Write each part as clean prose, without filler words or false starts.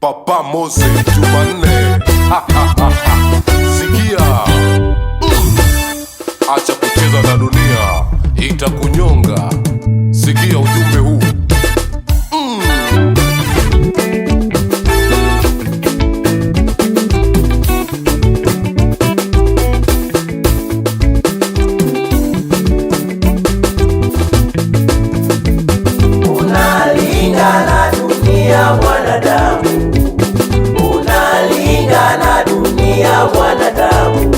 Papa Mose Jumanne. Sikia, acha kucheza na dunia, itakunyonga. Sikia ujumbe huu. Unalingana dunia mwanadamu, unalingana dunia mwanadamu.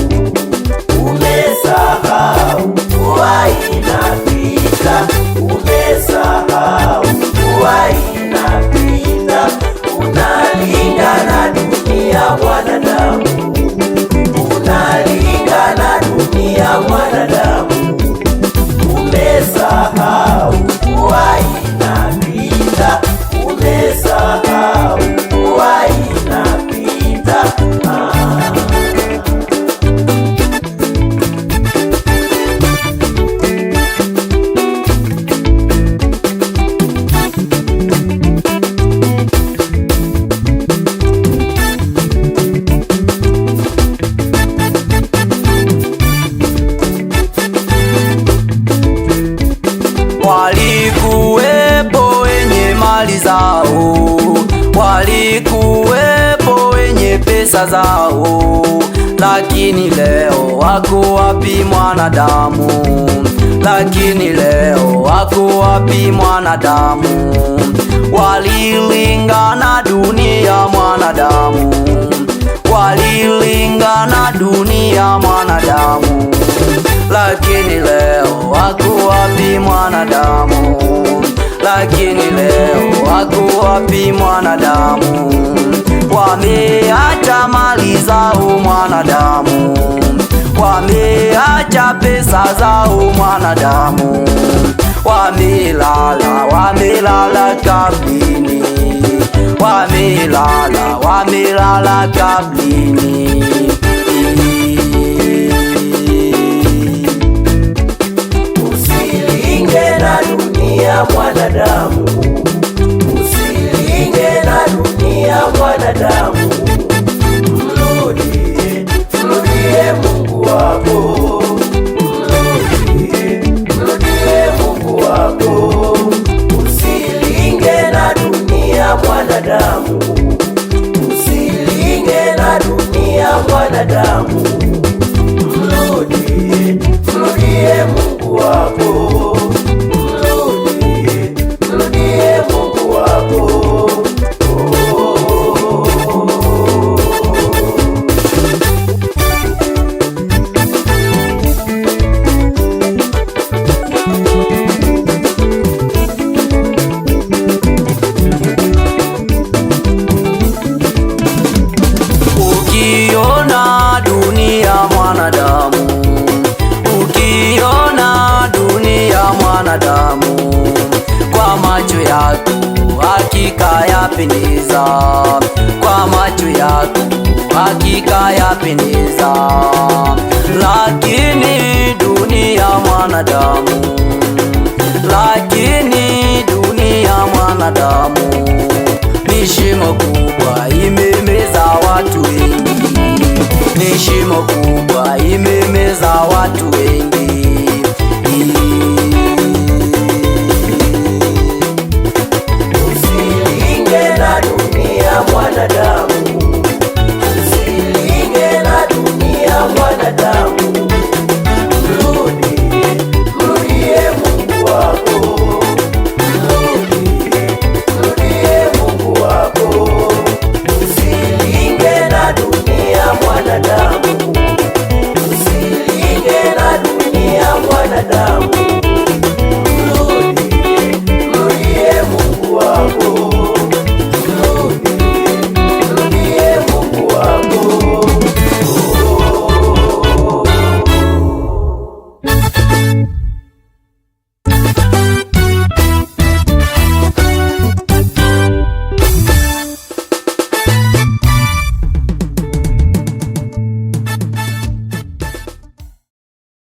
Umesahau kuwa inapita, umesahau kuwa inapita. Unalingana dunia mwanadamu, unalingana dunia mwanadamu. Umesahau kuwa inapita, umesahau kuwa inapita. Walikuwepo wenye mali zao, walikuwepo wenye pesa zao, lakini leo wako wapi mwanadamu? Lakini leo wako wapi mwanadamu? Walilingana dunia mwanadamu, walilingana dunia mwanadamu, lakini leo wako wapi mwanadamu? Lakini leo wako wapi mwanadamu? Wameacha mali zao mwanadamu, wameacha pesa zao mwanadamu, wamelala, wamelala kabrini, wamelala, wamelala kabrini. Usilinge na dunia mwanadamu, usilinge na dunia mwanadamu. Mrudie, mrudie Mungu wako, mrudie, mrudie Mungu wako. Usilinge na dunia mwanadamu, usilinge na dunia mwanadamu. Mrudie, mrudie Mungu wako, mrudie, mrudie Mungu wako. Ukiona dunia mwanadamu, ukiona dunia mwanadamu, kwa macho yako hakika yapendeza, kwa macho yako hakika yapendeza. Lakini dunia mwanadamu, lakini dunia mwanadamu, ni shimo kubwa imemeza watu wengi, ni shimo kubwa imemeza watu wengi. Usilinge na dunia mwanadamu, usilinge na dunia mwanadamu. Mrudie, mrudie Mungu wako, mrudie, mrudie Mungu wako. Usilinge na dunia mwanadamu, usilinge na dunia mwanadamu.